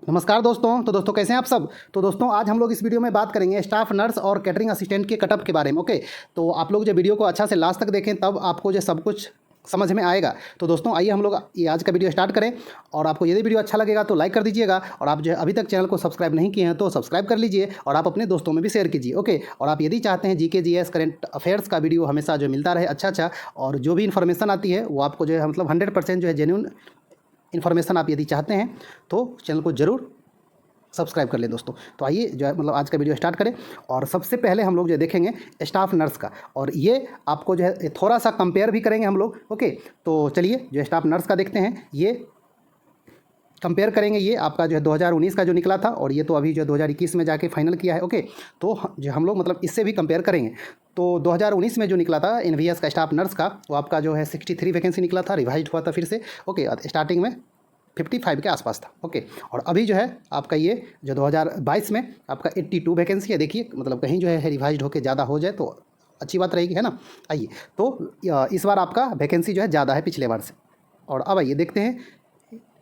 नमस्कार दोस्तों। तो दोस्तों कैसे हैं आप सब। तो दोस्तों आज हम लोग इस वीडियो में बात करेंगे स्टाफ नर्स और कैटरिंग असिस्टेंट के कटअप के बारे में। ओके, तो आप लोग जो वीडियो को अच्छा से लास्ट तक देखें तब आपको जो सब कुछ समझ में आएगा। तो दोस्तों आइए हम लोग ये आज का वीडियो स्टार्ट करें। और आपको यदि वीडियो अच्छा लगेगा तो लाइक कर दीजिएगा, और आप जो है अभी तक चैनल को सब्सक्राइब नहीं किए हैं तो सब्सक्राइब कर लीजिए, और आप अपने दोस्तों में भी शेयर कीजिए। ओके, और आप यदि चाहते हैं जीके जीएस करंट अफेयर्स का वीडियो हमेशा जो मिलता रहे अच्छा और जो भी इन्फॉर्मेशन आती है वो आपको जो है मतलब 100% जो है जेन्युइन इन्फॉर्मेशन आप यदि चाहते हैं तो चैनल को ज़रूर सब्सक्राइब कर लें दोस्तों। तो आइए जो है मतलब आज का वीडियो स्टार्ट करें। और सबसे पहले हम लोग जो देखेंगे स्टाफ नर्स का, और ये आपको जो है थोड़ा सा कंपेयर भी करेंगे हम लोग। ओके, तो चलिए जो स्टाफ नर्स का देखते हैं, ये कंपेयर करेंगे। ये आपका जो है 2019 का जो निकला था, और ये तो अभी जो है 2021 में जाके फाइनल किया है। ओके, तो जो हम लोग मतलब इससे भी कंपेयर करेंगे। तो 2019 में जो निकला था एनवीएस का स्टाफ नर्स का, वो आपका जो है 63 वैकेंसी निकला था, रिवाइज हुआ था फिर से। ओके, स्टार्टिंग में 55 के आसपास था। ओके, और अभी जो है आपका ये जो 2022 में आपका 82 वैकेंसी है। देखिए मतलब कहीं जो है रिवाइज होकर ज़्यादा हो जाए तो अच्छी बात रहेगी, है ना। आइए, तो इस बार आपका वैकेंसी जो है ज़्यादा है पिछले बार से। और अब आइए देखते हैं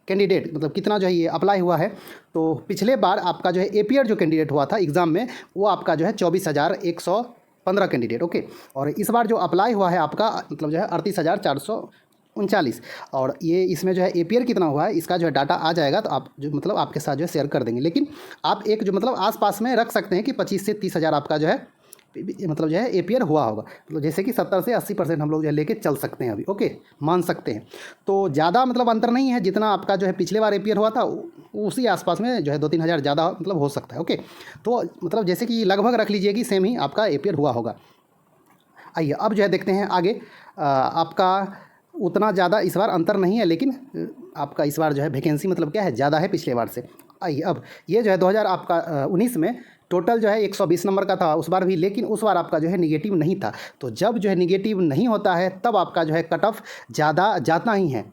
कैंडिडेट मतलब कितना जो है ये अप्लाई हुआ है। तो पिछले बार आपका जो है एपीआर जो कैंडिडेट हुआ था एग्ज़ाम में, वो आपका जो है 24,115 कैंडिडेट। ओके, और इस बार जो अप्लाई हुआ है आपका मतलब जो है 38,439। और ये इसमें जो है एपीआर कितना हुआ है इसका जो है डाटा आ जाएगा, तो आप जो मतलब आपके साथ जो है शेयर कर देंगे। लेकिन आप एक जो मतलब आसपास में रख सकते हैं कि 25 से 30 हज़ार आपका जो है मतलब जो है एपीआर हुआ होगा। मतलब जैसे कि 70 से 80% हम लोग जो है लेके चल सकते हैं अभी। ओके, मान सकते हैं। तो ज़्यादा मतलब अंतर नहीं है, जितना आपका जो है पिछले बार एपीआर हुआ था उसी आसपास में जो है 2-3 हज़ार ज़्यादा मतलब हो सकता है। ओके, तो मतलब जैसे कि लगभग रख लीजिए कि सेम ही आपका एपीआर हुआ होगा। आइए अब जो है देखते हैं आगे। आपका उतना ज़्यादा इस बार अंतर नहीं है, लेकिन आपका इस बार जो है वैकेंसी मतलब क्या है, ज़्यादा है पिछले बार से। आइए अब ये जो है 2019 में टोटल जो है 120 नंबर का था उस बार भी, लेकिन उस बार आपका जो है निगेटिव नहीं था। तो जब जो है निगेटिव नहीं होता है तब आपका जो है कट ऑफ ज़्यादा जाता ही है,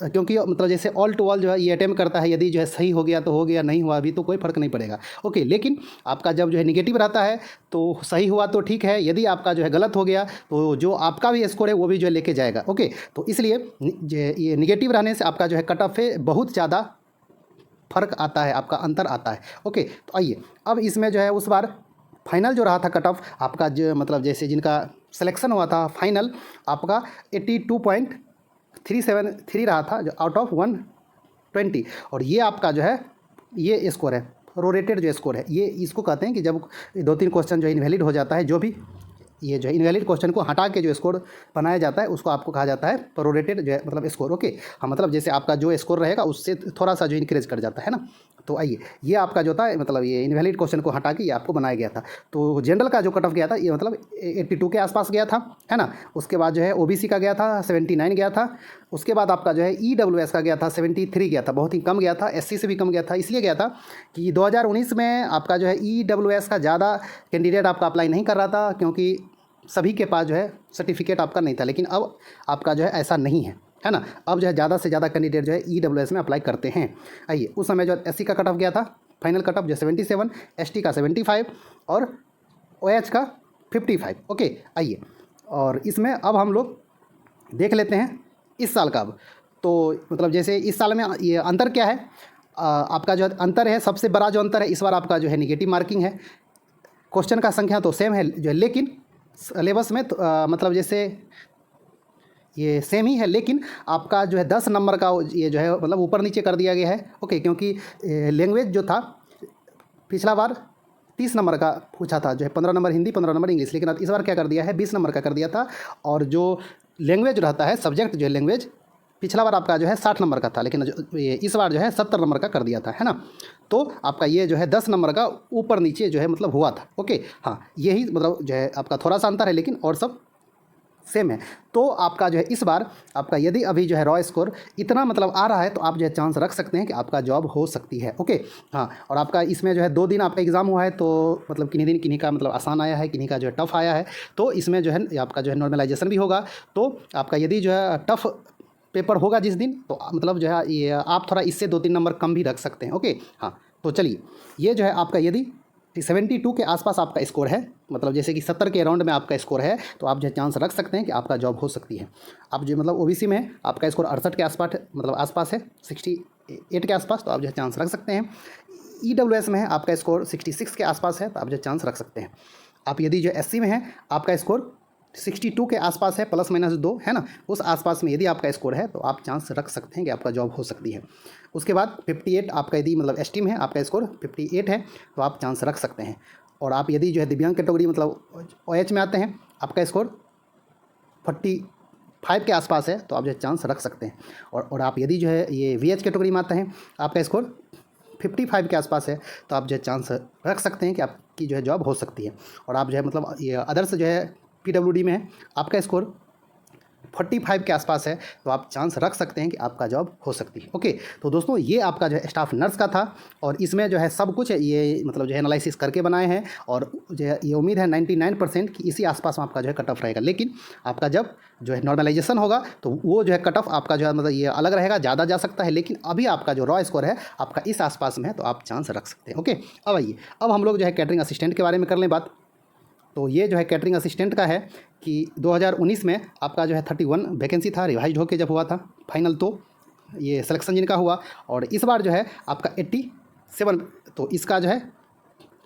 क्योंकि मतलब जैसे ऑल टू ऑल जो है ये अटेम्प्ट करता है। यदि जो है सही हो गया तो हो गया, नहीं हुआ अभी तो कोई फ़र्क नहीं पड़ेगा। ओके, लेकिन आपका जब जो है निगेटिव रहता है तो सही हुआ तो ठीक है, यदि आपका जो है गलत हो गया तो जो आपका भी स्कोर है वो भी जो है लेके जाएगा। ओके, तो इसलिए ये निगेटिव रहने से आपका जो है कट ऑफ है बहुत ज़्यादा फ़र्क आता है, आपका अंतर आता है। ओके, तो आइए अब इसमें जो है उस बार फाइनल जो रहा था कट ऑफ आपका जो मतलब जैसे जिनका सिलेक्शन हुआ था फाइनल, आपका 82.373 रहा था जो आउट ऑफ 120। और ये आपका जो है ये स्कोर है, प्रोरेटेड जो स्कोर है, ये इसको कहते हैं कि जब 2-3 क्वेश्चन जो है इनवैलिड हो जाता है, जो भी ये जो है इनवैलिड क्वेश्चन को हटा के जो स्कोर बनाया जाता है उसको आपको कहा जाता है प्रोरेटेड जो है मतलब स्कोर। ओके, हाँ मतलब जैसे आपका जो स्कोर रहेगा उससे थोड़ा सा जो इंक्रीज कर जाता है ना। तो आइए ये आपका जो था मतलब ये इनवैलिड क्वेश्चन को हटा के ये आपको बनाया गया था। तो जनरल का जो कट ऑफ गया था ये मतलब 82 के आसपास गया था, है ना। उसके बाद जो है ओबीसी का गया था 79 गया था। उसके बाद आपका जो है ईडब्ल्यूएस का गया था 73 गया था, बहुत ही कम गया था। एससी से भी कम गया था। इसलिए गया था कि 2019 में आपका जो है ईडब्ल्यूएस का ज़्यादा कैंडिडेट आपका अप्लाई नहीं कर रहा था, क्योंकि सभी के पास जो है सर्टिफिकेट आपका नहीं था। लेकिन अब आपका जो है ऐसा नहीं है ना। अब जो है ज़्यादा से ज़्यादा कैंडिडेट जो है ईडब्ल्यूएस में अप्लाई करते हैं। आइए उस समय जो एससी का कट ऑफ गया था फाइनल कट ऑफ जो 77, एसटी का 75 और ओएच का 55। ओके, आइए और इसमें अब हम लोग देख लेते हैं इस साल का। अब तो मतलब जैसे इस साल में ये अंतर क्या है, आपका जो अंतर है सबसे बड़ा जो अंतर है इस बार आपका जो है निगेटिव मार्किंग है। क्वेश्चन का संख्या तो सेम है जो है, लेकिन सिलेबस में तो, मतलब जैसे ये सेम ही है, लेकिन आपका जो है 10 नंबर का ये जो है मतलब ऊपर नीचे कर दिया गया है। ओके, क्योंकि लैंग्वेज जो था पिछला बार 30 नंबर का पूछा था, जो है 15 नंबर हिंदी 15 नंबर इंग्लिश, लेकिन इस बार क्या कर दिया है 20 नंबर का कर दिया था। और जो लैंग्वेज रहता है सब्जेक्ट जो है लैंग्वेज, पिछला बार आपका जो है 60 नंबर का था, लेकिन ये इस बार जो है 70 नंबर का कर दिया था, है ना। तो आपका ये जो है 10 नंबर का ऊपर नीचे जो है मतलब हुआ था। ओके, हाँ यही मतलब जो है आपका थोड़ा सा अंतर है, लेकिन और सब सेम है। तो आपका जो है इस बार आपका यदि अभी जो है रॉ स्कोर इतना मतलब आ रहा है तो आप जो है चांस रख सकते हैं कि आपका जॉब हो सकती है। ओके, हाँ और आपका इसमें जो है 2 दिन आपका एग्ज़ाम हुआ है, तो मतलब किन्हीं दिन किन्हीं का मतलब आसान आया है, किन्हीं का जो है टफ़ आया है। तो इसमें जो है आपका जो है नॉर्मलाइजेशन भी होगा। तो आपका यदि जो है टफ़ पेपर होगा जिस दिन, तो मतलब जो है ये आप थोड़ा इससे 2-3 नंबर कम भी रख सकते हैं। ओके, हाँ तो चलिए ये जो है आपका यदि 72 के आसपास आपका स्कोर है, मतलब जैसे कि 70 के अराउंड में आपका स्कोर है, तो आप जो चांस रख सकते हैं कि आपका जॉब हो सकती है। आप जो मतलब ओबीसी में आपका स्कोर 68 के आसपास मतलब आसपास है, 8 के आसपास, तो आप जो है चांस रख सकते हैं। EWS में है आपका स्कोर 66 के आसपास है, तो आप जो चांस रख सकते हैं। आप यदि जो SC में है आपका स्कोर 62 के आसपास है, ±2 है ना, उस आसपास में यदि आपका स्कोर है तो आप चांस रख सकते हैं कि आपका जॉब हो सकती है। उसके बाद 58 आपका यदि मतलब ST में है, आपका स्कोर 58 है तो आप चांस रख सकते हैं। और आप यदि जो है दिव्यांग कैटेगरी मतलब OH में आते हैं, आपका स्कोर 45 के आसपास है तो आप जो है चांस रख सकते हैं। और आप यदि जो है ये VH कैटेगरी में आते हैं, आपका स्कोर 55 के आसपास है तो आप जो है चांस रख सकते हैं कि आपकी जो है जॉब हो सकती है। और आप जो है मतलब ये अदर्स जो है PWD में है, आपका स्कोर 45 के आसपास है तो आप चांस रख सकते हैं कि आपका जॉब हो सकती है। ओके, तो दोस्तों ये आपका जो है स्टाफ नर्स का था, और इसमें जो है सब कुछ ये मतलब जो है एनालिसिस करके बनाए हैं, और जो है ये उम्मीद है 99% कि इसी आसपास में आपका जो है कट ऑफ रहेगा। लेकिन आपका जब जो है नॉर्मलाइजेशन होगा तो वो जो है कट ऑफ आपका जो है मतलब ये अलग रहेगा, ज़्यादा जा सकता है, लेकिन अभी आपका जो रॉ स्कोर है आपका इस आसपास में है तो आप चांस रख सकते हैं। ओके, अब आइए अब हम लोग जो है कैटरिंग असिस्टेंट के बारे में कर लें बात। तो ये जो है कैटरिंग असिस्टेंट का है कि 2019 में आपका जो है 31 वैकेंसी था, रिवाइज होकर जब हुआ था फाइनल, तो ये सिलेक्शन जिनका हुआ, और इस बार जो है आपका 87, तो इसका जो है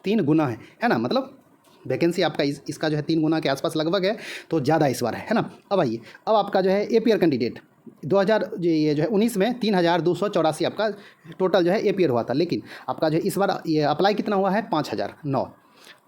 3 गुना है ना, मतलब वैकेंसी आपका इसका जो है 3 गुना के आसपास लगभग है, तो ज़्यादा इस बार है ना। अब आइए अब आपका जो है एपीआर कैंडिडेट 2000 जो है 19 में 3284 आपका टोटल जो है एपीआर हुआ था, लेकिन आपका जो है इस बार ये अप्लाई कितना हुआ है 5009,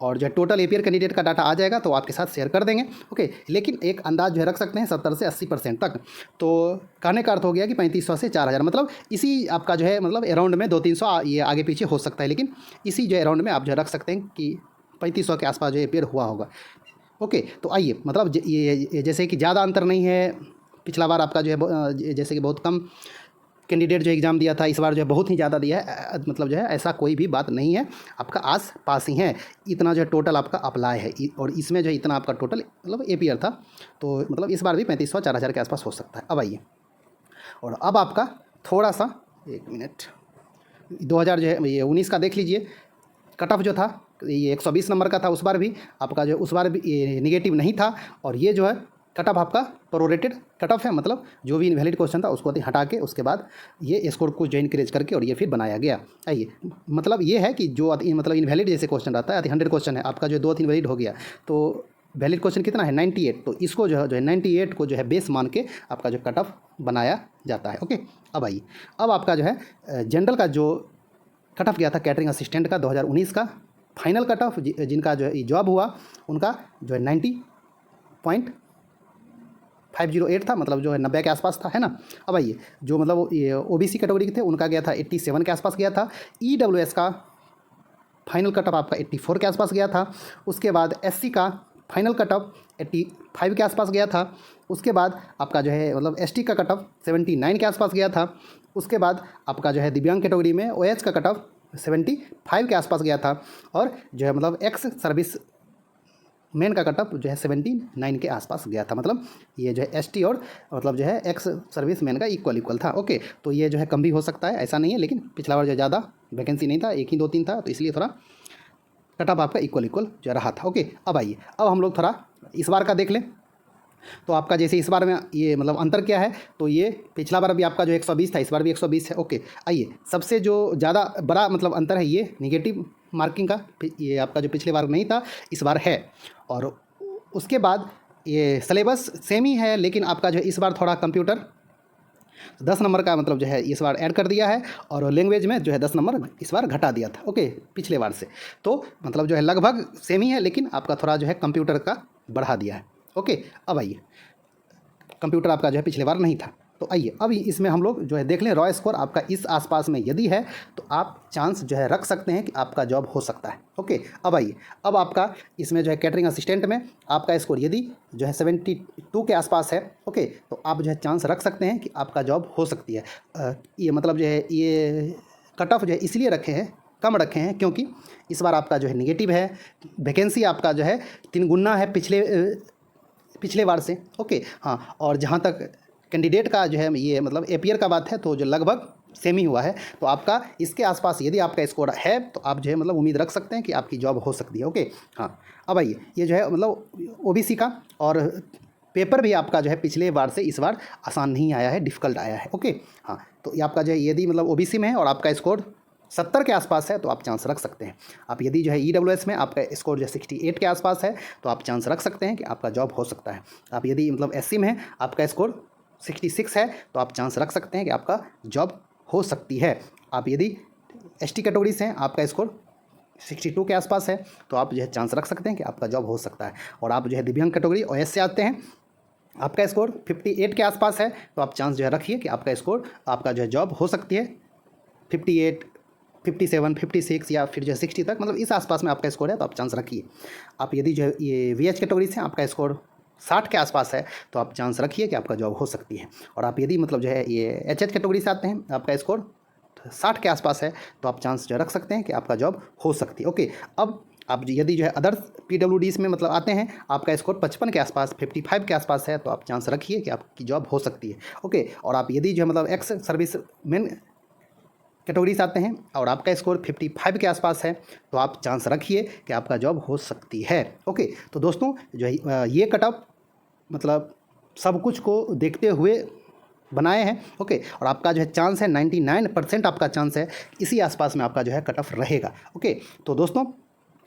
और जो है टोटल एपीआर कैंडिडेट का डाटा आ जाएगा तो आपके साथ शेयर कर देंगे। ओके, लेकिन एक अंदाज जो है रख सकते हैं 70 से 80% तक। तो कहने का अर्थ हो गया कि 3500 से 4000, मतलब इसी आपका जो है मतलब अराउंड में 200-300 ये आगे पीछे हो सकता है, लेकिन इसी जो अराउंड में आप जो रख सकते हैं कि 3500 के आसपास जो एपीआर हुआ होगा। ओके, तो आइए मतलब ये जैसे कि ज़्यादा अंतर नहीं है, पिछला बार आपका जो है जैसे कि बहुत कम कैंडिडेट जो एग्ज़ाम दिया था, इस बार जो है बहुत ही ज़्यादा दिया है, मतलब जो है ऐसा कोई भी बात नहीं है, आपका आस पास ही है। इतना जो है टोटल आपका अप्लाई है, और इसमें जो है इतना आपका टोटल मतलब एपीआर था, तो मतलब इस बार भी 3500-4000 के आसपास हो सकता है। अब आइए, और अब आपका थोड़ा सा 1 मिनट 2000 जो है ये 19 का देख लीजिए, कट ऑफ जो था ये 120 नंबर का था, उस बार भी आपका जो उस बार भी ये निगेटिव नहीं था, और ये जो है कट ऑफ आपका प्रोरेटेड कट ऑफ है, मतलब जो भी इनवैलिड क्वेश्चन था उसको हटा के उसके बाद ये स्कोर को जो इनक्रीज करके और ये फिर बनाया गया। आइए, मतलब ये है कि जो मतलब इनवैलिड जैसे क्वेश्चन रहता है, 100 क्वेश्चन है, आपका जो 2 इनवैलिड हो गया, तो वैलिड क्वेश्चन कितना है 98, तो इसको जो है 98 को जो है बेस मान के आपका जो कट ऑफ बनाया जाता है। ओके, अब आइए अब आपका जो है जनरल का जो कट ऑफ गया था कैटरिंग असिस्टेंट का 2019 का फाइनल कट ऑफ, जिनका जो है जॉब हुआ उनका जो है 90.508 था, मतलब जो है 90 के आसपास था, है ना। अब आइए जो मतलब ये ओबीसी कैटेगरी के थे उनका गया था 87 के आसपास गया था। ईडब्ल्यूएस का फाइनल कट ऑफ आपका 84 के आसपास गया था। उसके बाद एससी का फाइनल कट ऑफ 85 के आसपास गया था। उसके बाद आपका जो है मतलब एसटी का कट ऑफ 79 के आसपास गया था। उसके बाद आपका जो है दिव्यांग कैटेगरी में ओएच का कट ऑफ 75 के आसपास गया था, और जो है मतलब एक्स सर्विस मेन का कटअप जो है 79 के आसपास गया था, मतलब ये जो है एसटी और मतलब जो है एक्स सर्विस मैन का इक्वल था। ओके, तो ये जो है कम भी हो सकता है, ऐसा नहीं है, लेकिन पिछला बार जो ज़्यादा वैकेंसी नहीं था, 1 ही 2-3 था, तो इसलिए थोड़ा कटअप आपका इक्वल जो रहा था। ओके, अब आइए अब हम लोग थोड़ा इस बार का देख लें। तो आपका जैसे इस बार में ये मतलब अंतर क्या है, तो ये पिछला बार भी आपका जो 120 था, इस बार भी 120 है। ओके, आइए सबसे जो ज़्यादा बड़ा मतलब अंतर है ये निगेटिव मार्किंग का, ये आपका जो पिछले बार नहीं था इस बार है। और उसके बाद ये सिलेबस सेम ही है, लेकिन आपका जो इस बार थोड़ा कंप्यूटर 10 नंबर का मतलब जो है इस बार ऐड कर दिया है, और लैंग्वेज में जो है 10 नंबर इस बार घटा दिया था। ओके, पिछले बार से तो मतलब जो है लगभग सेम ही है, लेकिन आपका थोड़ा जो है कंप्यूटर का बढ़ा दिया है। ओके, अब आइए कंप्यूटर आपका जो है पिछले बार नहीं था, तो आइए अब इसमें हम लोग जो है देख लें रॉ स्कोर आपका इस आसपास में यदि है तो आप चांस जो है रख सकते हैं कि आपका जॉब हो सकता है। ओके, अब आइए अब आपका इसमें जो है कैटरिंग असिस्टेंट में आपका स्कोर यदि जो है 72 के आसपास है, ओके, तो आप जो है चांस रख सकते हैं कि आपका जॉब हो सकती है। ये मतलब जो है ये कट ऑफ जो है इसलिए रखे हैं, कम रखे हैं, क्योंकि इस बार आपका जो है निगेटिव है, वैकेंसी आपका जो है 3 गुना है पिछले बार से। ओके, हाँ, और जहाँ तक कैंडिडेट का जो है ये मतलब एपीआर का बात है तो जो लगभग सेम ही हुआ है, तो आपका इसके आसपास यदि आपका स्कोर है तो आप जो है मतलब उम्मीद रख सकते हैं कि आपकी जॉब हो सकती है। ओके, हाँ, अब आइए ये जो है मतलब ओबीसी का और पेपर भी आपका जो है पिछले बार से इस बार आसान नहीं आया है, डिफ़िकल्ट आया है। ओके, हाँ, तो ये आपका जो है यदि मतलब ओबीसी में है और आपका स्कोर 70 के आसपास है तो आप चांस रख सकते हैं। आप यदि जो है ईडब्ल्यूएस में आपका स्कोर जो 68 के आसपास है तो आप चांस रख सकते हैं कि आपका जॉब हो सकता है। आप यदि मतलब एससी में है, आपका स्कोर 66 है तो आप चांस रख सकते हैं कि आपका जॉब हो सकती है। आप यदि एसटी कैटेगरी से हैं, आपका स्कोर 62 के आसपास है तो आप जो है चांस रख सकते हैं कि आपका जॉब हो सकता है। और आप जो है दिव्यांग कैटेगरी ओएस से आते हैं, आपका स्कोर 58 के आसपास है तो आप चांस जो है रखिए कि आपका स्कोर, आपका जो है जॉब हो सकती है 58, 57, 56 या फिर जो है 60 तक, मतलब इस आसपास में आपका स्कोर है तो आप चांस रखिए। आप यदि जो है ये वीएच कैटेगरी से आपका स्कोर 60 के आसपास है तो आप चांस रखिए कि आपका जॉब हो सकती है। और आप यदि मतलब जो है ये एचएच कैटेगरी से आते हैं, आपका स्कोर 60 के आसपास है तो आप चांस जो रख सकते हैं कि आपका जॉब हो सकती है। ओके, अब आप यदि जो है अदर पीडब्ल्यूडीज में मतलब आते हैं, आपका स्कोर 55 के आसपास, 55 के आसपास है तो आप चांस रखिए कि आपकी जॉब हो सकती है। ओके, और आप यदि जो है मतलब एक्स सर्विस मैन कैटेगरी से आते हैं और आपका स्कोर 55 के आसपास है तो आप चांस रखिए कि आपका जॉब हो सकती है। ओके, तो दोस्तों जो है ये कटअप मतलब सब कुछ को देखते हुए बनाए हैं। ओके, और आपका जो है चांस है 99% आपका चांस है इसी आसपास में आपका जो है कट ऑफ रहेगा। ओके, तो दोस्तों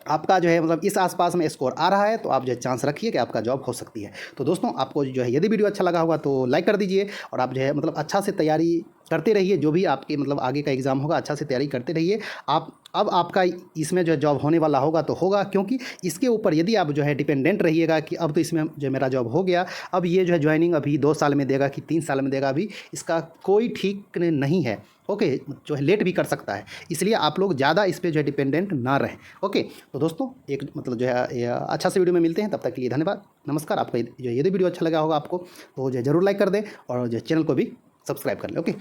आपका जो है मतलब इस आसपास में स्कोर आ रहा है तो आप जो है चांस रखिए कि आपका जॉब हो सकती है। तो दोस्तों आपको जो है यदि वीडियो अच्छा लगा होगा तो लाइक कर दीजिए और आप जो है मतलब अच्छा से तैयारी करते रहिए। जो भी आपके मतलब आगे का एग्ज़ाम होगा अच्छा से तैयारी करते रहिए। आप अब आपका इसमें जो जॉब होने वाला होगा तो होगा, क्योंकि इसके ऊपर यदि आप जो है डिपेंडेंट रहिएगा कि अब तो इसमें जो मेरा जॉब हो गया, अब ये जो है ज्वाइनिंग अभी 2 साल में देगा कि 3 साल में देगा, अभी इसका कोई ठीक नहीं है। ओके, जो है लेट भी कर सकता है, इसलिए आप लोग ज़्यादा इस पर जो है डिपेंडेंट ना रहें। ओके, तो दोस्तों एक मतलब जो है अच्छा से वीडियो में मिलते हैं, तब तक के लिए धन्यवाद, नमस्कार। आपको जो यदि वीडियो अच्छा लगा होगा आपको तो जो है ज़रूर लाइक कर दें और जो चैनल को भी सब्सक्राइब कर लें। ओके।